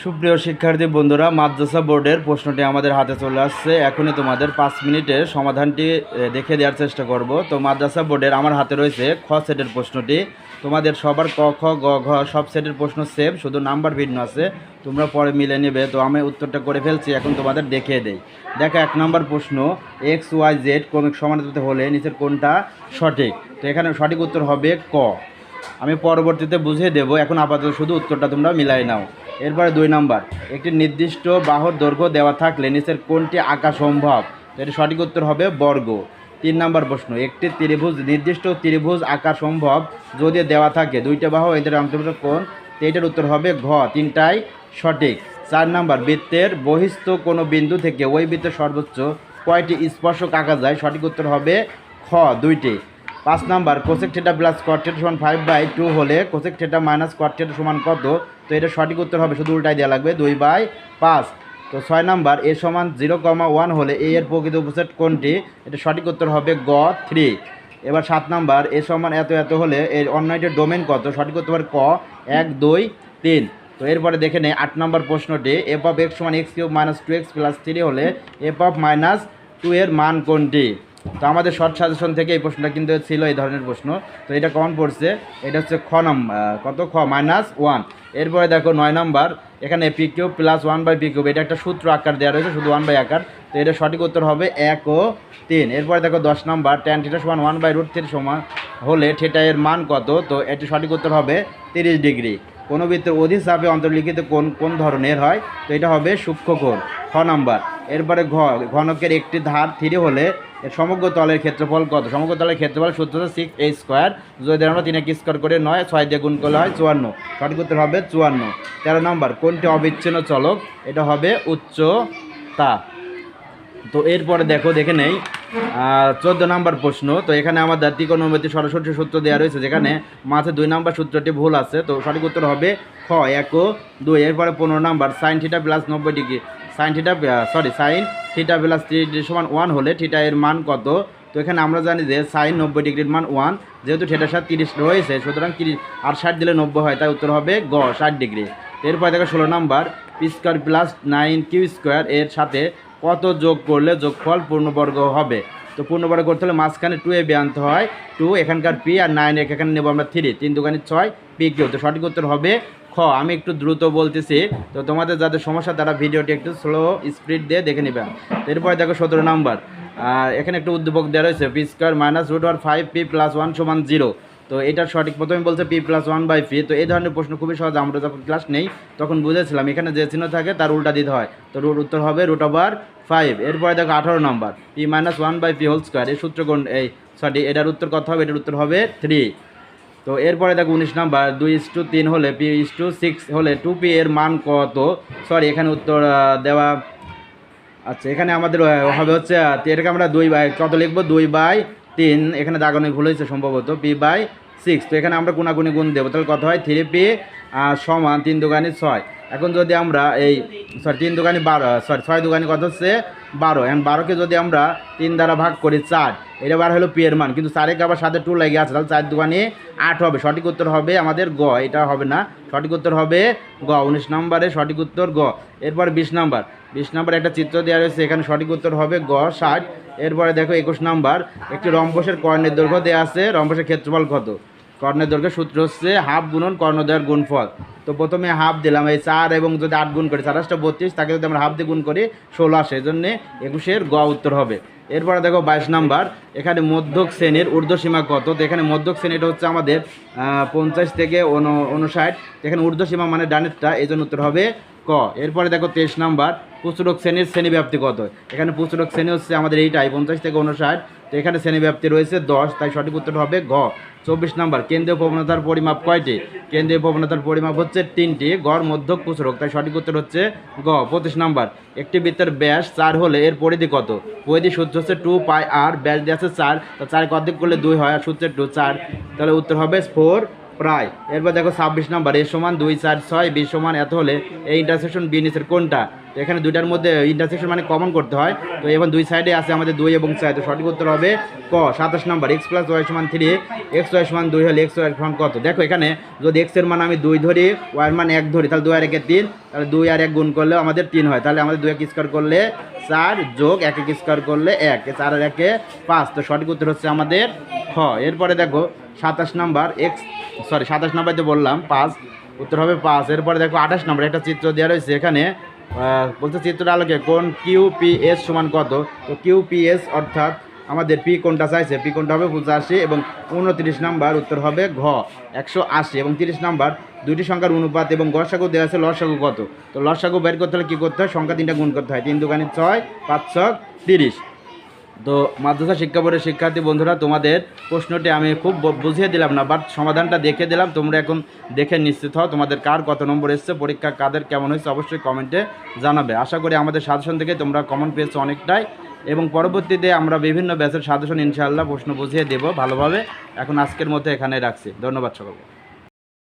সুপ্রিয় শিক্ষার্থী বন্ধুরা, মাদ্রাসা বোর্ডের প্রশ্নটি আমাদের হাতে চলে আসছে। এখনই তোমাদের 5 মিনিটে সমাধানটি দেখে দেওয়ার চেষ্টা করব। তো মাদ্রাসা বোর্ডের আমার হাতে রয়েছে খ সেটের প্রশ্নটি। তোমাদের সবার ক, খ, গ, ঘ সব সেটের প্রশ্ন সেম, শুধু নাম্বার ভিন্ন আছে, তোমরা পরে মিলে নেবে। তো আমি উত্তরটা করে ফেলছি, এখন তোমাদের দেখিয়ে দেই। দেখো 1 নম্বর প্রশ্ন, এক্স ওয়াই জেড ক্রমিক সমানুপাতিক হলে নিচের কোনটা সঠিক? তো এখানে সঠিক উত্তর হবে ক। আমি পরবর্তীতে বুঝিয়ে দেবো, এখন আপাতত শুধু উত্তরটা তোমরা মিলাই নাও। এরপরে 2 নম্বর, একটি নির্দিষ্ট বাহুর দৈর্ঘ্য দেওয়া থাকলে নিচের কোনটি আঁকা সম্ভব? তো এটি সঠিক উত্তর হবে বর্গ। 3 নম্বর প্রশ্ন, একটি ত্রিভুজ নির্দিষ্ট ত্রিভুজ আঁকা সম্ভব যদি দেওয়া থাকে দুইটা বাহু এদের অন্তর্ভুক্ত কোণ? তো এটার উত্তর হবে ঘ, তিনটাই সঠিক। 4 নম্বর, বৃত্তের বহিস্থ কোনো বিন্দু থেকে ওই বৃত্তের সর্বোচ্চ কয়টি স্পর্শক আঁকা যায়? সঠিক উত্তর হবে খ, 2টি। 5 number, cosec theta plus cot theta সমান 5/2 হলে কোসেক থিটা মাইনাস কট থিটা সমান কত? তো এটা সঠিক উত্তর হবে, শুধু উল্টাই দেওয়া লাগবে, 2/5। তো 6 নাম্বার, এ সমান 0,1 হলে এ এর প্রকৃত উপসেট কোনটি? এটা সঠিক উত্তর হবে গ, 3। এবার 7 নাম্বার, এ সমান এত এত হলে এর অন্যটির ডোমেন কত? সঠিক উত্তর হবে ক, 1, 2, 3। তো এরপরে দেখে নেই 8 নম্বর প্রশ্নটি, এফ অফ এক্স সমান x³ মাইনাস 2x প্লাস 3 হলে এফ অফ মাইনাস 2 এর মান কোনটি? তো আমাদের শর্ট সাজেশন থেকে এই প্রশ্নটা কিন্তু ছিল এই ধরনের প্রশ্ন। তো এটা কমন পড়ছে, এটা হচ্ছে খ নম্বর, কত? খ, -1। এরপরে দেখো 9 নম্বর, এখানে p³ প্লাস 1/p³, এটা একটা সূত্র আকার দেওয়া রয়েছে, শুধু 1/, আকার। তো এটা সঠিক উত্তর হবে 1 ও 3। এরপরে দেখো 10 নম্বর, tan থিটা সমান 1/√3 সমান হলে থিটা এর মান কত? তো এটি সঠিক উত্তর হবে 30 ডিগ্রি। কোনো বৃত্তের অধিচাপে অন্তর্লিখিত কোন ধরনের হয়? তো এটা হবে সূক্ষ্মকোণ, খ নম্বর। এরপরে ঘনকের একটি ধার 3 হলে এর সমগ্র তলের ক্ষেত্রফল কত? সমগ্র তলের ক্ষেত্রফল সূত্র হচ্ছে 6a², যদি আমরা 3 করে 9, 6 দিয়ে গুণ করলে হয় 54। সঠিক উত্তর হবে 54। 13 নম্বর, কোনটি অবিচ্ছিন্ন চলক? এটা হবে উচ্চতা। তো এরপরে দেখে নেই 14 নম্বর প্রশ্ন। তো এখানে আমাদের ত্রিকোণমিতি সরাসরি সূত্র দেওয়া রয়েছে, যেখানে মাঝে 2 নম্বর সূত্রটি ভুল আছে। তো সঠিক উত্তর হবে খ, 1 ও 2। এরপরে 15 নম্বর, sine theta plus 90 degree sine theta plus 3 degree সমান 1 হলে থিটা এর মান কত? তো এখানে আমরা জানি যে সাইন 90 ডিগ্রির মান 1, যেহেতু থিটার সাথে 30 রয়েছে, সুতরাং 30 আর 60 দিলে 90 হয়, তাই উত্তর হবে গ, 60 ডিগ্রি। এরপরে দেখো 16 নম্বর, p² প্লাস 9q² এর সাথে কত যোগ করলে যোগফল পূর্ণবর্গ হবে? তো পূর্ণবর্গ করতে হলে মাঝখানে 2ab আনতে হয়, 2 এখানকার p আর 9 এখানে নেব আমরা 3, 3 দুগুণে 6 p²। তো সঠিক উত্তর হবে খ। আমি একটু দ্রুত বলতেছি, তো তোমাদের যাদের সমস্যা তারা ভিডিওটি একটু স্লো স্পিড দিয়ে দেখে নেবেন। এরপরে দেখো 17 নম্বর, এখানে একটু উদ্দীপক দেওয়া রয়েছে, p² মাইনাস √5p + 1 সমান 0। তো এটার সঠিক প্রথমে বলছে p + 1/p। তো এই ধরনের প্রশ্ন খুবই সহজ, আমরা যখন ক্লাস নেই তখন বুঝেছিলাম, এখানে যে চিহ্ন থাকে তার উল্টা দিতে হয়। তো উত্তর হবে √5। এরপরে দেখো 18 নম্বর, p - 1/p² এই সূত্র কোন? এটার উত্তর কত হবে? এটার উত্তর হবে 3। তো এরপরে দেখো 19 নাম্বার, 2:3 হলে p:6 হলে 2p এর মান কত? এখানে উত্তর দেওয়া, আচ্ছা এখানে আমাদের হবে হচ্ছে, এটাকে আমরা কত লিখবো? 2/3। এখানে দাগানো ভুল হয়েছে সম্ভবত, p/6। তো এখানে আমরা গুণাগুণি গুণ দেবো, তাহলে কত হয়? 3p সমান 3 দুগুণে 6। এখন যদি আমরা 3 দুগুণে 12, 6 দুগুণে কত হচ্ছে? 12। এখন 12কে যদি আমরা 3 দ্বারা ভাগ করি 4, এটা বার হলো p এর মান, কিন্তু 4 আবার সাথে 2 লেগে আছে, তাহলে 4 দুগুণে 8 হবে। সঠিক উত্তর হবে আমাদের গ, এটা হবে না, সঠিক উত্তর হবে গ। 19 নম্বরে সঠিক উত্তর গ। এরপর 20 নম্বর একটা চিত্র দেওয়া রয়েছে, এখানে সঠিক উত্তর হবে গ, 60। এরপরে দেখো 21 নম্বর, একটি রম্বসের কর্ণের দৈর্ঘ্য দেওয়া আছে, রম্বসের ক্ষেত্রফল কত? কর্ণের দৈর্ঘ্যের সূত্র হচ্ছে হাফ গুণন কর্ণদ্বয়ের গুণফল। তো প্রথমে হাফ দিলাম, এই 4 এবং যদি 8 গুণ করি 4 × 32, তাকে যদি আমরা হাফ দিয়ে গুণ করি 16 আসে, এই জন্যে 21-এর গ উত্তর হবে। এরপরে দেখো 22 নম্বর, এখানে মধ্যক শ্রেণীর ঊর্ধ্বসীমা কত? তো এখানে মধ্যক শ্রেণীটা হচ্ছে আমাদের 50 থেকে 59। এখানে ঊর্ধ্বসীমা মানে ডানেরটা, এই জন্য উত্তর হবে ক। এরপরে দেখো 23 নম্বর, প্রচুরক শ্রেণীর শ্রেণীব্যাপ্তি কত? এখানে প্রচুরক শ্রেণী হচ্ছে আমাদের এইটাই, 50 থেকে 59। তো এখানে শ্রেণীব্যাপ্তি রয়েছে 10, তাই সঠিক উত্তর হবে ঘ। 24 নম্বর, কেন্দ্রীয় প্রবণতার পরিমাপ কয়টি? কেন্দ্রীয় প্রবণতার পরিমাপ হচ্ছে 3টি, গড় মধ্যক প্রচুরক, তাই সঠিক উত্তর হচ্ছে গ। 25 নম্বর, একটি বৃত্তের ব্যাস 4 হলে এর পরিধি কত? পরিধি সূত্র হচ্ছে 2πr, ব্যাস দিয়ে আছে 4, তো 4 অর্ধেক করলে 2 হয়, আর সূত্রে 2 4, তাহলে উত্তর হবে 4π। প্রায়। এরপর দেখো 26 নাম্বার এ সমান 2 4 6 বি সমান এত হলে এই ইন্টারসেকশন বি নিচের কোনটা? তো এখানে দুইটার মধ্যে ইন্টারসেকশন মানে কমন করতে হয়, তো এবং দুই সাইডে আছে আমাদের 2 এবং 4, তো সঠিক উত্তর হবে ক। 27 নাম্বার এক্স প্লাস ওয়াই সমান 3 এক্স ওয়াই সমান 2 হলে এক্স ওয়াই সমান কত? দেখো এখানে যদি এক্স এর মান আমি 2 ধরি, ওয়াই এর মান 1 ধরি, তাহলে 2 আর 1 3, তাহলে 2 আর 1 গুণ করলে আমাদের 3 হয়, তাহলে আমাদের 2 1 স্কয়ার করলে 4 যোগ 1 1 স্কয়ার করলে 1, 4 আর 1 5, তো সঠিক উত্তর হচ্ছে আমাদের খ। এরপরে দেখো 27 নাম্বার সাতাশ নাম্বার তো বললাম 5, উত্তর হবে 5। এরপরে দেখো 28 নাম্বার একটা চিত্র দেওয়া রয়েছে এখানে, বলছে চিত্রটা আলোকে কোন কিউপিএস সমান কত? তো কিউপিএস অর্থাৎ আমাদের পি কোনটা চাইছে, পি কোনটা হবে 85 এবং 29 নাম্বার উত্তর হবে ঘ 180 এবং 30 নাম্বার দুইটি সংখ্যার অনুপাত এবং গসাগু দেওয়া আছে, লসাগু কত? তো লসাগু বের করতে হলে কী করতে হয়? সংখ্যা 3টা গুণ করতে হয়, 3 দুগুণে 6 5 6 30। তো মাদ্রাসা শিক্ষা বোর্ডের শিক্ষার্থী বন্ধুরা, তোমাদের প্রশ্নটি আমি খুব বুঝিয়ে দিলাম না, বাট সমাধানটা দেখে দিলাম, তোমরা এখন দেখে নিশ্চিত হও তোমাদের কার কত নম্বর এসছে, পরীক্ষা কাদের কেমন হয়েছে অবশ্যই কমেন্টে জানাবে। আশা করি আমাদের সাজেশন থেকে তোমরা কমেন্ট পেয়েছো অনেকটাই, এবং পরবর্তীতে আমরা বিভিন্ন ব্যাচের সাজেশন ইনশাআল্লাহ প্রশ্ন বুঝিয়ে দেবো ভালোভাবে। এখন আজকের মতো এখানে রাখছি, ধন্যবাদ সকলকে।